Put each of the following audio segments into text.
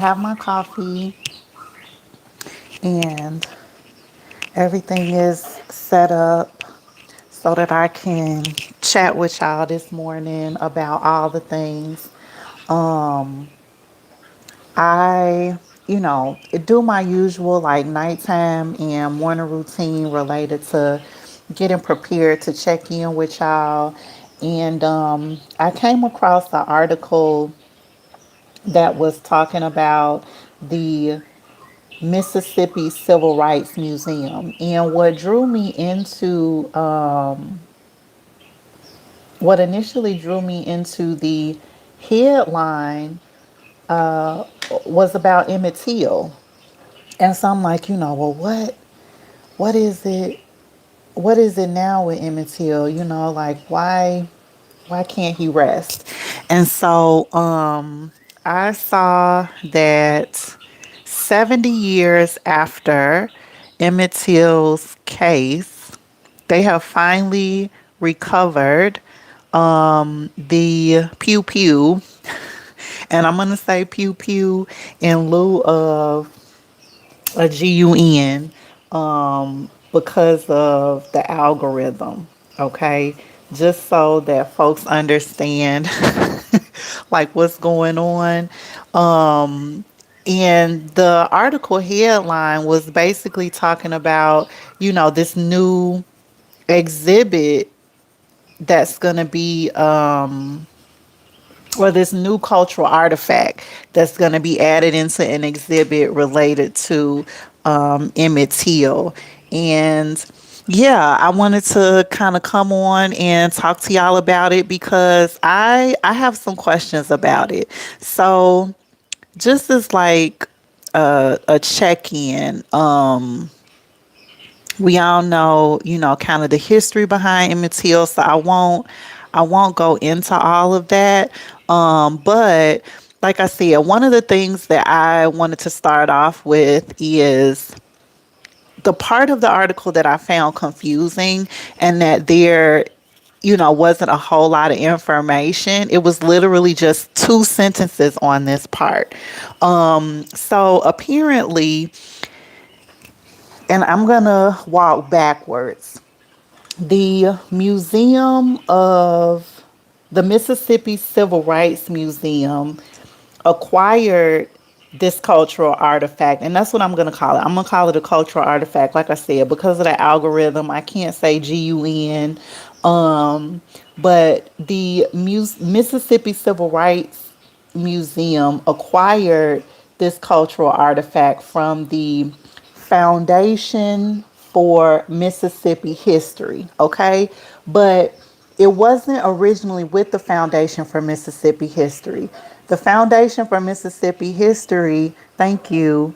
have my coffee and everything is set up so that I can chat with y'all this morning about all the things. Um, I, do my usual like nighttime and morning routine related to getting prepared to check in with y'all. And I came across an article that was talking about the Mississippi Civil Rights Museum. And what initially drew me into the headline was about Emmett Till. And so I'm like, well, what is it? What is it now with Emmett Till? Like why can't he rest? And so I saw that 70 years after Emmett Till's case, they have finally recovered the pew pew, and I'm gonna say pew pew in lieu of a GUN, because of the algorithm. Okay, just so that folks understand like what's going on. And the article headline was basically talking about, this new exhibit that's going to be or this new cultural artifact that's going to be added into an exhibit related to Emmett Till. And yeah, I wanted to kind of come on and talk to y'all about it because I have some questions about it. So just as like a check in, we all know, kind of the history behind Emmett Till, so I won't go into all of that. But like I said, one of the things that I wanted to start off with is the part of the article that I found confusing, and that there wasn't a whole lot of information. It was literally just two sentences on this part. So apparently, and I'm gonna walk backwards. The Museum of the Mississippi Civil Rights Museum acquired this cultural artifact, and that's what I'm going to call it. I'm going to call it a cultural artifact. Like I said, because of the algorithm, I can't say GUN. Um, but the Mississippi Civil Rights Museum acquired this cultural artifact from the Foundation for Mississippi History, okay? But it wasn't originally with the Foundation for Mississippi History. The Foundation for Mississippi History, thank you,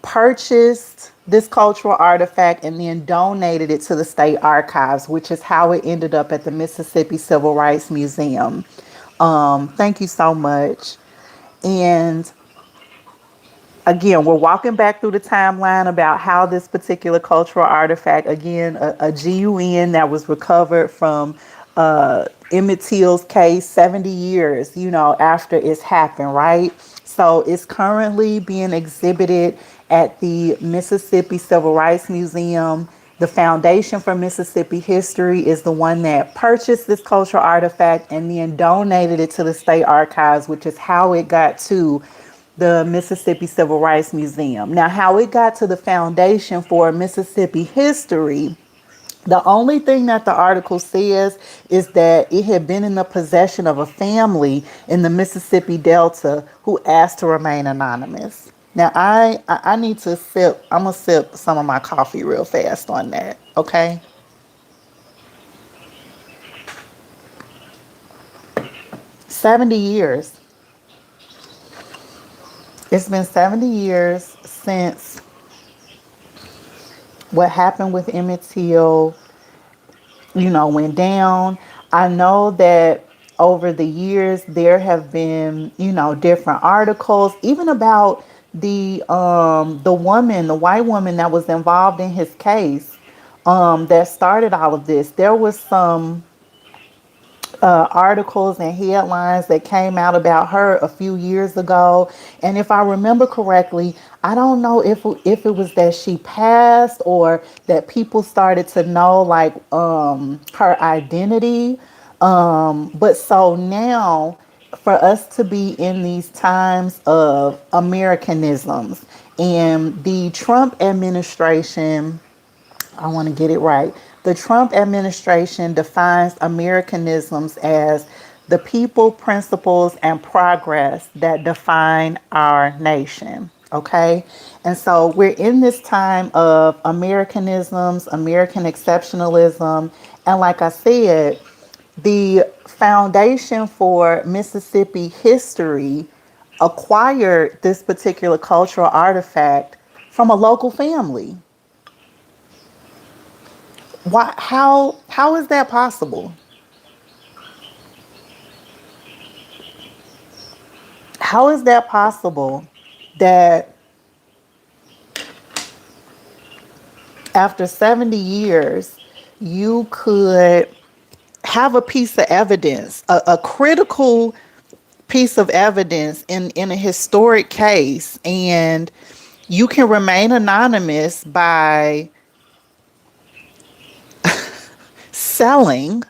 purchased this cultural artifact and then donated it to the state archives, which is how it ended up at the Mississippi Civil Rights Museum. Thank you so much. And again, we're walking back through the timeline about how this particular cultural artifact, again, a GUN that was recovered from Emmett Till's case 70 years, after it's happened, right? So it's currently being exhibited at the Mississippi Civil Rights Museum. The Foundation for Mississippi History is the one that purchased this cultural artifact and then donated it to the state archives, which is how it got to the Mississippi Civil Rights Museum. Now, how it got to the Foundation for Mississippi History, the only thing that the article says is that it had been in the possession of a family in the Mississippi Delta who asked to remain anonymous. Now, I need to sip, I'm going to sip some of my coffee real fast on that, okay? 70 years. It's been 70 years since what happened with Emmett Till, went down. I know that over the years there have been, different articles, even about the white woman that was involved in his case, that started all of this. There was some articles and headlines that came out about her a few years ago. And if I remember correctly, I don't know if it was that she passed or that people started to know like her identity. But so now for us to be in these times of Americanisms and the Trump administration, I want to get it right. The Trump administration defines Americanisms as the people, principles, and progress that define our nation. Okay. And so we're in this time of Americanisms, American exceptionalism. And like I said, the foundation for Mississippi history acquired this particular cultural artifact from a local family. Why? How is that possible? How is that possible that after 70 years you could have a piece of evidence, a critical piece of evidence in a historic case, and you can remain anonymous by selling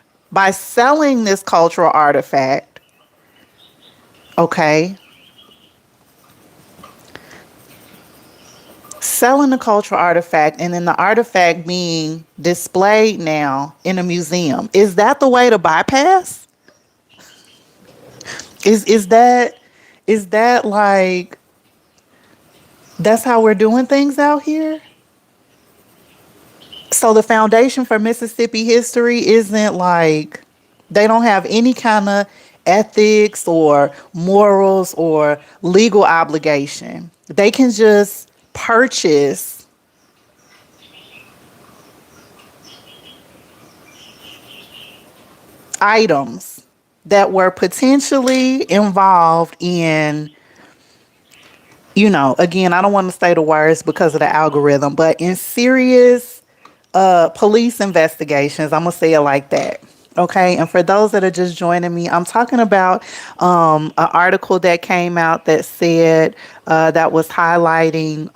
selling this cultural artifact, okay, selling the cultural artifact and then the artifact being displayed now in a museum. Is that the way to bypass? Is that like that's how we're doing things out here? So the foundation for Mississippi history isn't like they don't have any kind of ethics or morals or legal obligation. They can just purchase items that were potentially involved in, again, I don't want to say the words because of the algorithm, but in serious police investigations. I'm gonna say it like that. Okay, and for those that are just joining me, I'm talking about an article that came out that said that was highlighting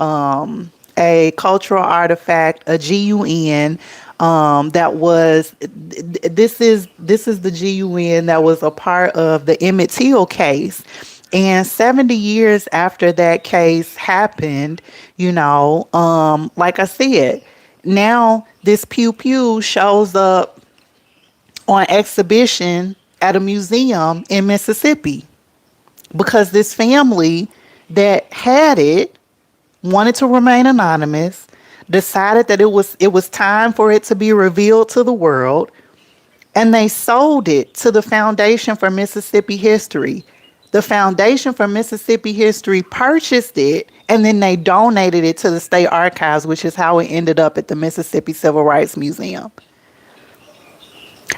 a cultural artifact, a GUN. That was this is the GUN that was a part of the Emmett Till case. And 70 years after that case happened, like I said, now this pew pew shows up on exhibition at a museum in Mississippi because this family that had it wanted to remain anonymous, decided that it was time for it to be revealed to the world, and they sold it to the Foundation for Mississippi History. The Foundation for Mississippi History purchased it and then they donated it to the state archives, which is how it ended up at the Mississippi Civil Rights Museum.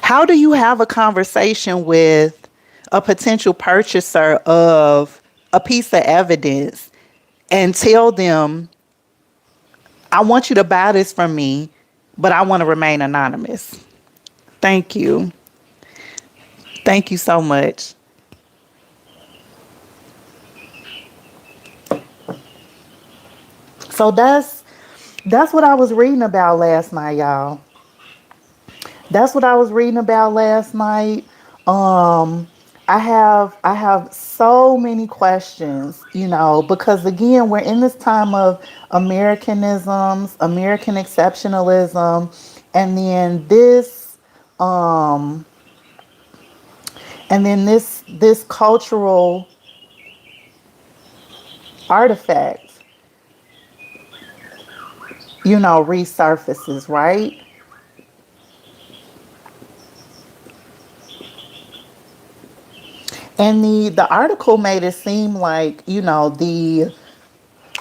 How do you have a conversation with a potential purchaser of a piece of evidence and tell them, I want you to buy this from me, but I want to remain anonymous? Thank you. Thank you so much. So that's what I was reading about last night, y'all. That's what I was reading about last night. Um, I have so many questions, because again, we're in this time of Americanisms, American exceptionalism, and then um this cultural artifact, resurfaces, right? And the article made it seem like, the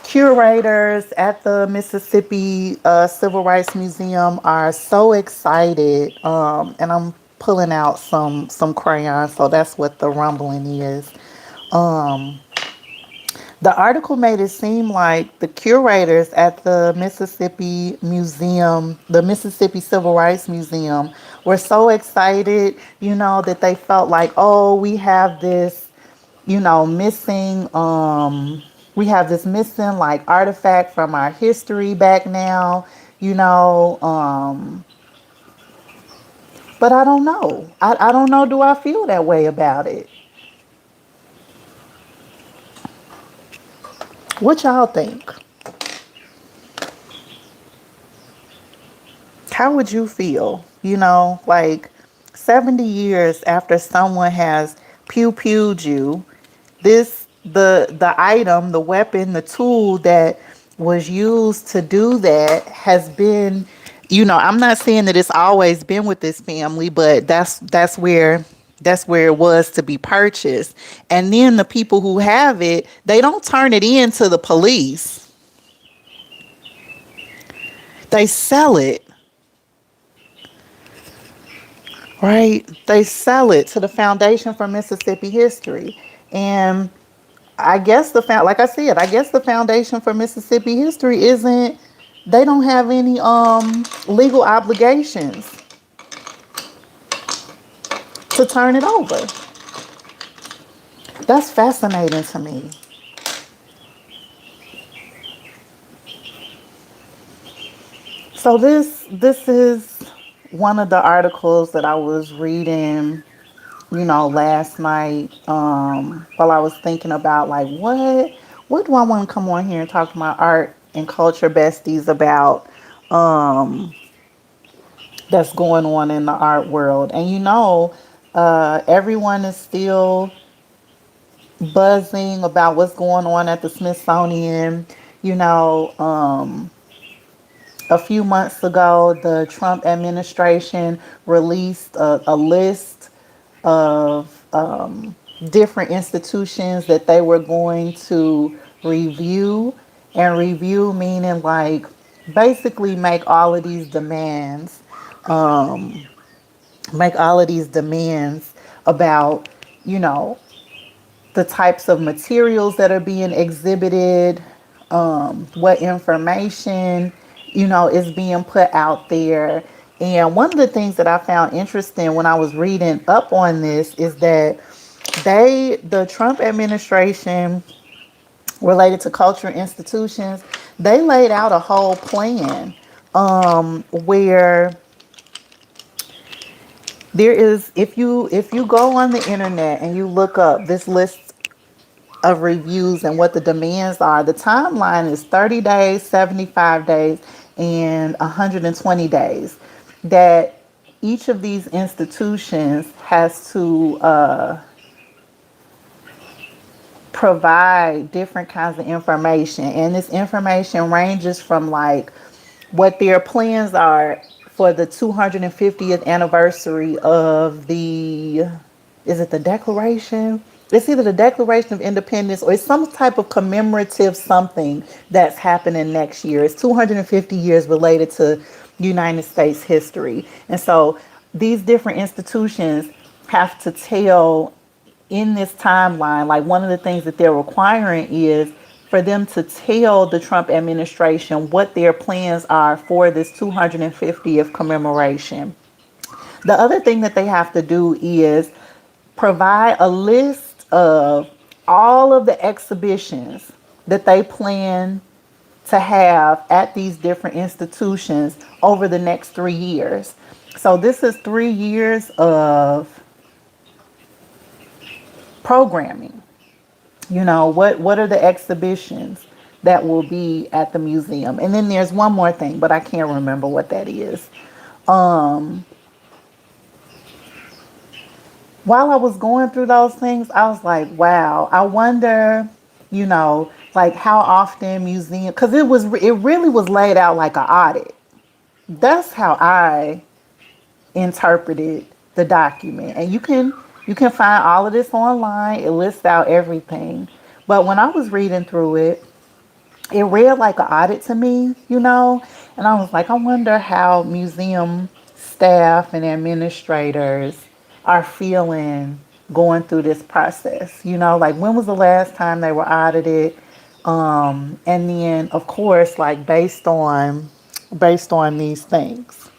curators at the Mississippi Civil Rights Museum are so excited. And I'm pulling out some crayons, so that's what the rumbling is. Um, the article made it seem like the curators at the Mississippi Civil Rights Museum, were so excited, that they felt like, oh, missing, we have this missing like artifact from our history back now, you know. But I don't know. I don't know. Do I feel that way about it? What y'all think? How would you feel? Like 70 years after someone has pew pewed you, the item, the weapon, the tool that was used to do that has been, I'm not saying that it's always been with this family, but that's where it was to be purchased. And then the people who have it, they don't turn it in to the police. They sell it. Right? They sell it to the Foundation for Mississippi History. And I guess like I said, I guess the Foundation for Mississippi History isn't, they don't have any legal obligations to turn it over. That's fascinating to me. So this is one of the articles that I was reading, last night, while I was thinking about like what do I want to come on here and talk to my art and culture besties about, that's going on in the art world. And everyone is still buzzing about what's going on at the Smithsonian. A few months ago, the Trump administration released a list of different institutions that they were going to review. And review meaning like basically make all of these demands about, you know, the types of materials that are being exhibited, what information, is being put out there. And one of the things that I found interesting when I was reading up on this is that the Trump administration, related to cultural institutions, they laid out a whole plan, where there is, if you go on the internet and you look up this list of reviews and what the demands are, the timeline is 30 days, 75 days, and 120 days, that each of these institutions has to provide different kinds of information. And this information ranges from like what their plans are for the 250th anniversary of is it the Declaration? It's either the Declaration of Independence or it's some type of commemorative something that's happening next year. It's 250 years related to United States history. And so these different institutions have to tell in this timeline, like one of the things that they're requiring is for them to tell the Trump administration what their plans are for this 250th commemoration. The other thing that they have to do is provide a list of all of the exhibitions that they plan to have at these different institutions over the next 3 years. So this is 3 years of programming. What are the exhibitions that will be at the museum? And then there's one more thing, but I can't remember what that is. While I was going through those things, I was like, wow, I wonder, like how often museum, because it really was laid out like an audit. That's how I interpreted the document. And you can find all of this online. It lists out everything. But when I was reading through it, it read like an audit to me, and I was like, I wonder how museum staff and administrators are feeling going through this process. Like when was the last time they were audited? And then of course, like based on these things.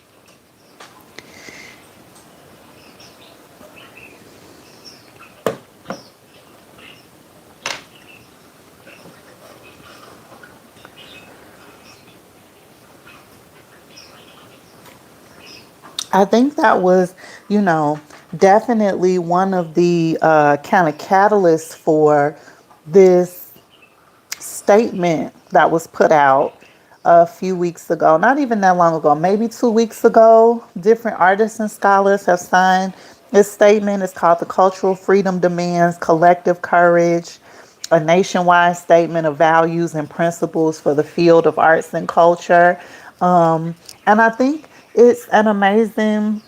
I think that was, you know, definitely one of the kind of catalysts for this statement that was put out a few weeks ago, not even that long ago, maybe 2 weeks ago. Different artists and scholars have signed this statement. It's called The Cultural Freedom Demands Collective Courage, a nationwide statement of values and principles for the field of arts and culture. And I think it's an amazing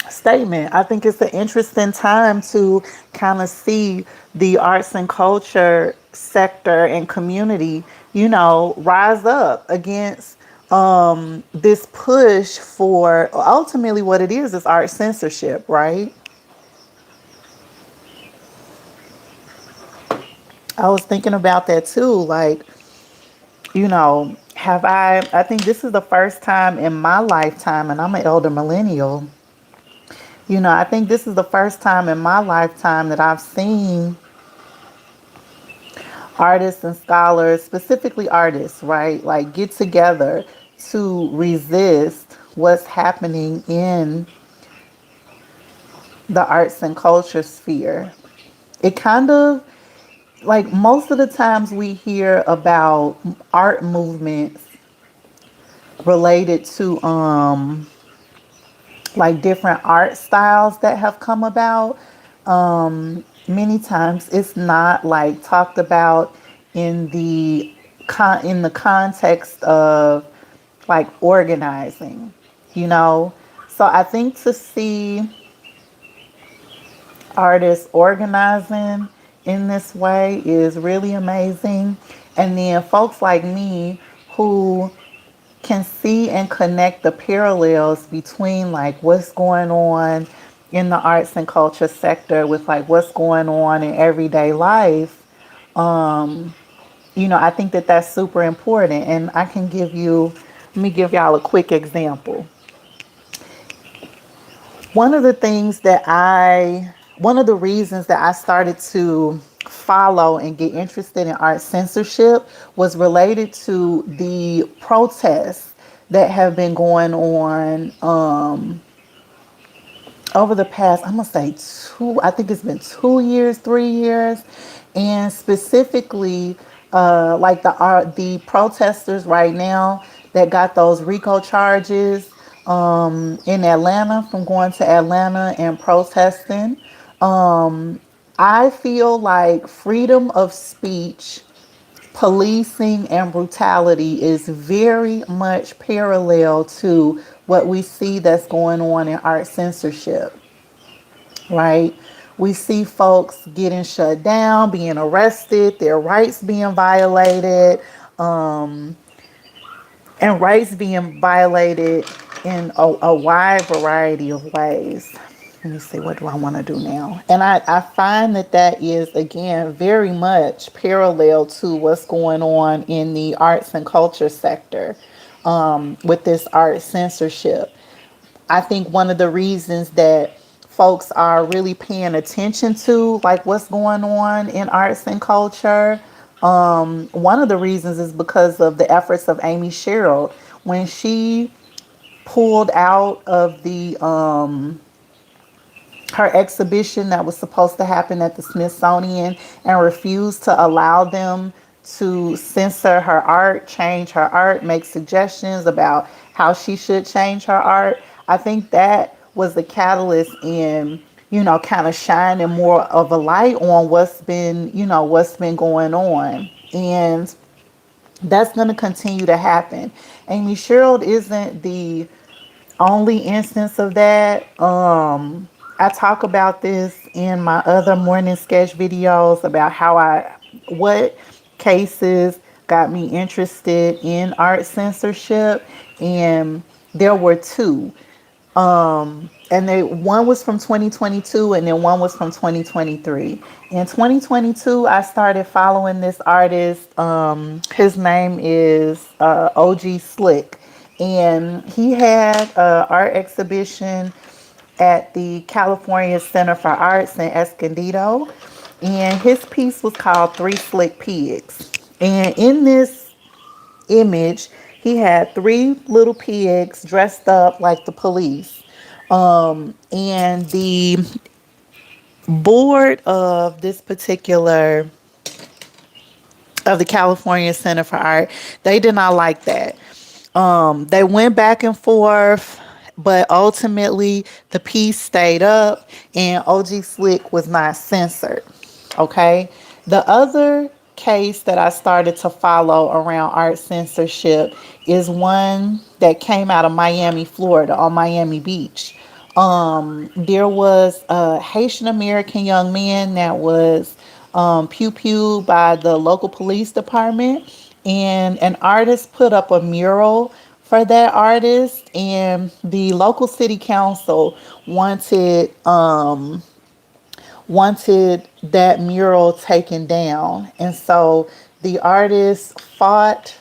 statement. I think it's an interesting time to kind of see the arts and culture sector and community, you know, rise up against this push for ultimately what it is art censorship, right? I was thinking about that too. Like, you know, I think this is the first time in my lifetime, and I'm an elder millennial. You know, I think this is the first time in my lifetime that I've seen artists and scholars, specifically artists, right, like get together to resist what's happening in the arts and culture sphere. It kind of like most of the times we hear about art movements related to like different art styles that have come about. Many times it's not like talked about in the in the context of like organizing, you know. So I think to see artists organizing in this way is really amazing. And then folks like me who can see and connect the parallels between like what's going on in the arts and culture sector with like what's going on in everyday life. You know, I think that that's super important. And I can give you, let me give y'all a quick example. One of the things that one of the reasons that I started to follow and get interested in art censorship was related to the protests that have been going on over the past, I'm gonna say I think it's been 2 years, 3 years, and specifically, like the protesters right now that got those RICO charges in Atlanta from going to Atlanta and protesting. I feel like freedom of speech, policing, and brutality is very much parallel to what we see that's going on in art censorship, right? We see folks getting shut down, being arrested, their rights being violated, and rights being violated in a wide variety of ways. Let me see, what do I want to do now? And I find that that is, again, very much parallel to what's going on in the arts and culture sector with this art censorship. I think one of the reasons that folks are really paying attention to like what's going on in arts and culture, one of the reasons is because of the efforts of Amy Sherrill when she pulled out of the her exhibition that was supposed to happen at the Smithsonian and refused to allow them to censor her art, change her art, make suggestions about how she should change her art. I think that was the catalyst in, you know, kind of shining more of a light on what's been, you know, what's been going on. And that's going to continue to happen. Amy Sherrill isn't the only instance of that. I talk about this in my other morning sketch videos about what cases got me interested in art censorship, and there were two. And one was from 2022 and then one was from 2023. In 2022, I started following this artist. His name is OG Slick, and he had an art exhibition at the California Center for Arts in Escondido, and his piece was called Three Slick Pigs. And in this image, he had three little pigs dressed up like the police. And the board of this particular of the California Center for Art, they did not like that. They went back and forth, but ultimately the piece stayed up and OG Slick was not censored. Okay. The other case that I started to follow around art censorship is one that came out of Miami, Florida, on Miami Beach. There was a Haitian American young man that was pew pew by the local police department, and an artist put up a mural for that artist, and the local city council wanted wanted that mural taken down, and so the artist fought.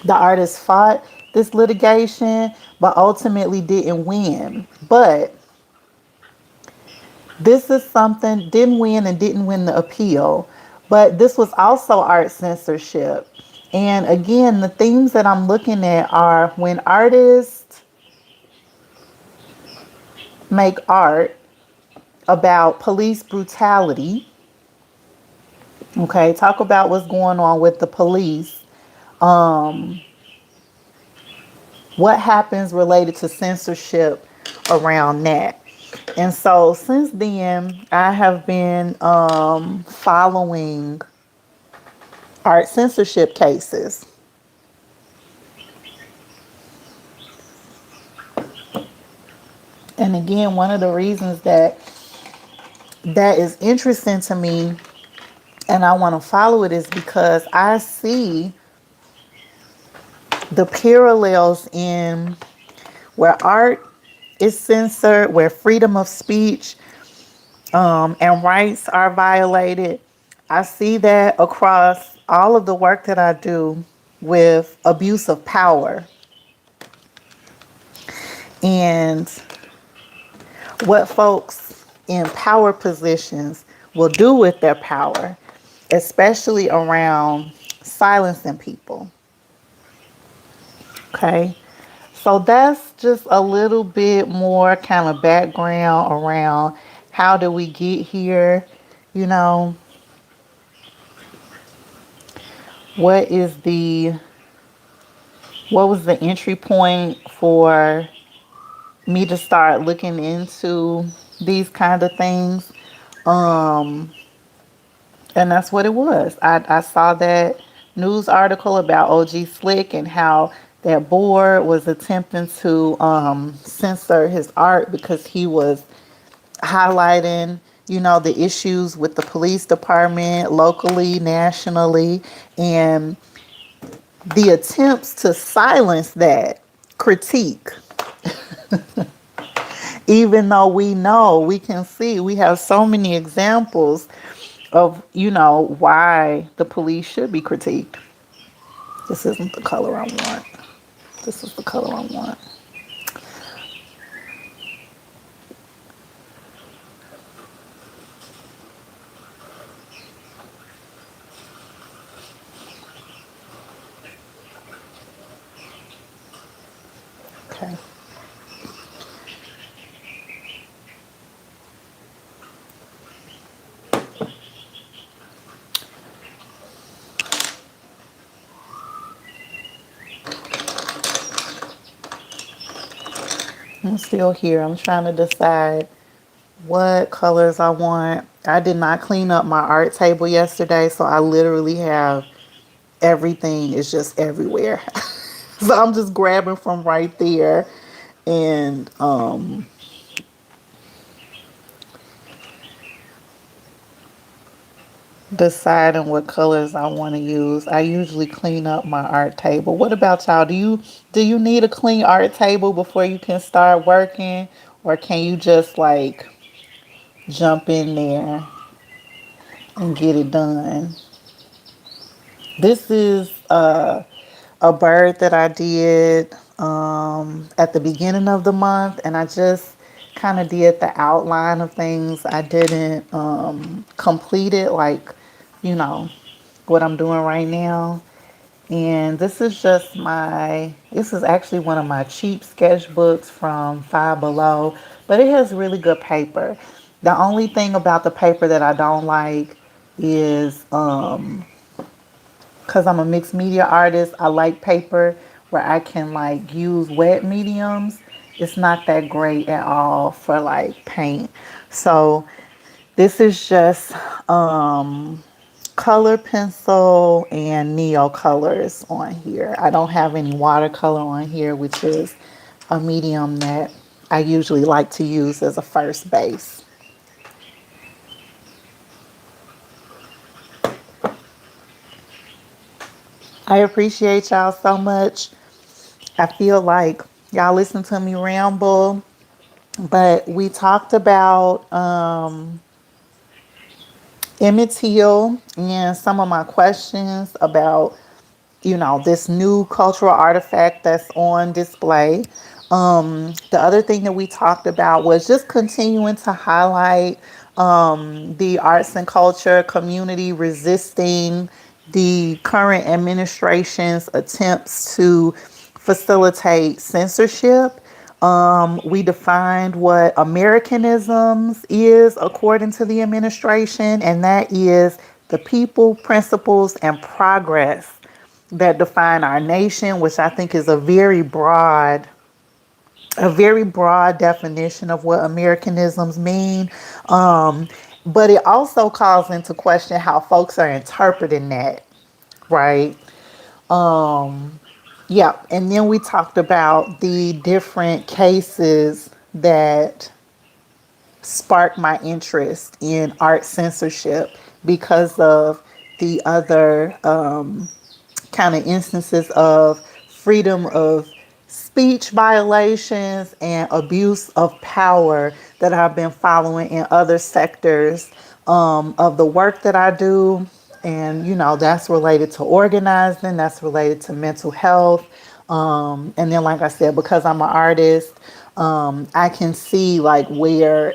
The artist fought this litigation, but ultimately didn't win. But this is something, didn't win and didn't win the appeal. But this was also art censorship. And again, the things that I'm looking at are when artists make art about police brutality, okay, talk about what's going on with the police. What happens related to censorship around that? And so since then, I have been following art censorship cases. And again, one of the reasons that that is interesting to me and I want to follow it is because I see the parallels in where art is censored, where freedom of speech and rights are violated. I see that across all of the work that I do with abuse of power and what folks in power positions will do with their power, especially around silencing people. Okay. So that's just a little bit more kind of background around how do we get here, you know, what is the what was the entry point for me to start looking into these kind of things. Um, and that's what it was. I saw that news article about OG Slick and how that board was attempting to censor his art because he was highlighting, you know, the issues with the police department locally, nationally, and the attempts to silence that critique, even though we know, we can see, we have so many examples of, you know, why the police should be critiqued. This isn't the color I want. This is the color I want. Okay. I'm still here. I'm trying to decide what colors I want. I did not clean up my art table yesterday, so I literally have everything is just everywhere. So I'm just grabbing from right there and deciding what colors I want to use. I usually clean up my art table. What about y'all? Do you need a clean art table before you can start working, or can you just like jump in there and get it done? This is a bird that I did at the beginning of the month, and I just kind of did the outline of things. I didn't complete it like, you know, what I'm doing right now. And this is actually one of my cheap sketchbooks from Five Below, but it has really good paper. The only thing about the paper that I don't like is, because I'm a mixed media artist, I like paper where I can like use wet mediums. It's not that great at all for like paint. So this is just color pencil and neo colors on here. I don't have any watercolor on here, which is a medium that I usually like to use as a first base. I appreciate y'all so much. I feel like y'all listen to me ramble, but we talked about Emmett Till and some of my questions about, this new cultural artifact that's on display. The other thing that we talked about was just continuing to highlight the arts and culture community resisting the current administration's attempts to facilitate censorship. We defined what Americanisms is according to the administration, and that is the people, principles, and progress that define our nation, which I think is a very broad definition of what Americanisms mean. But it also calls into question how folks are interpreting that, right? Yeah, and then we talked about the different cases that sparked my interest in art censorship because of the other kind of instances of freedom of speech violations and abuse of power that I've been following in other sectors of the work that I do. And, that's related to organizing, that's related to mental health. And then, like I said, because I'm an artist, I can see like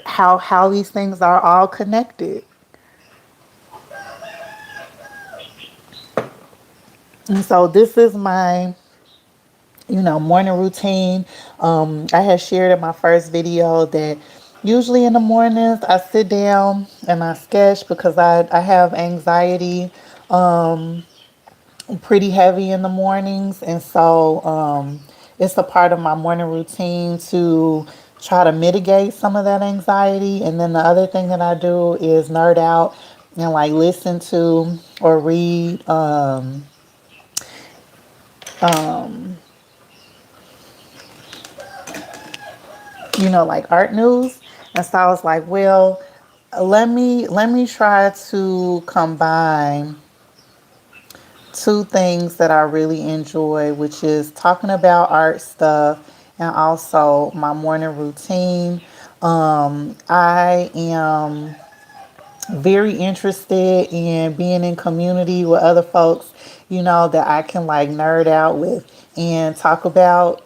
how these things are all connected. And so this is my morning routine. I had shared in my first video that usually in the mornings I sit down and I sketch because I have anxiety pretty heavy in the mornings. And so it's a part of my morning routine to try to mitigate some of that anxiety. And then the other thing that I do is nerd out and like listen to or read like art news. And so I was like, well, let me try to combine two things that I really enjoy, which is talking about art stuff and also my morning routine. I am very interested in being in community with other folks, that I can like nerd out with and talk about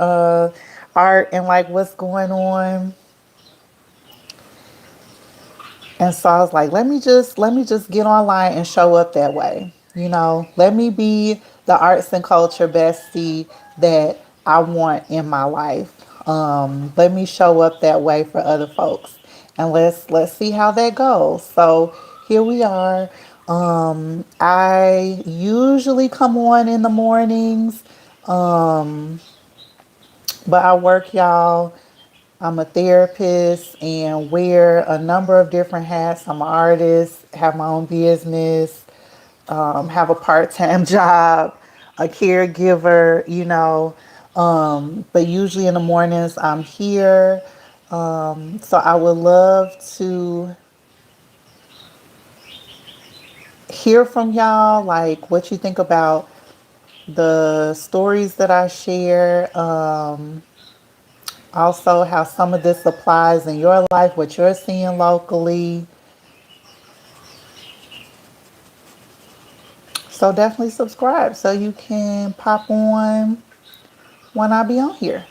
art and like what's going on. And so I was like, let me just get online and show up that way. Let me be the arts and culture bestie that I want in my life. Let me show up that way for other folks. And let's see how that goes. So here we are. I usually come on in the mornings, but I work, y'all. I'm a therapist and wear a number of different hats. I'm an artist, have my own business, have a part-time job, a caregiver, but usually in the mornings I'm here. So I would love to hear from y'all, like what you think about the stories that I share. Also, how some of this applies in your life, what you're seeing locally. So definitely subscribe so you can pop on when I be on here.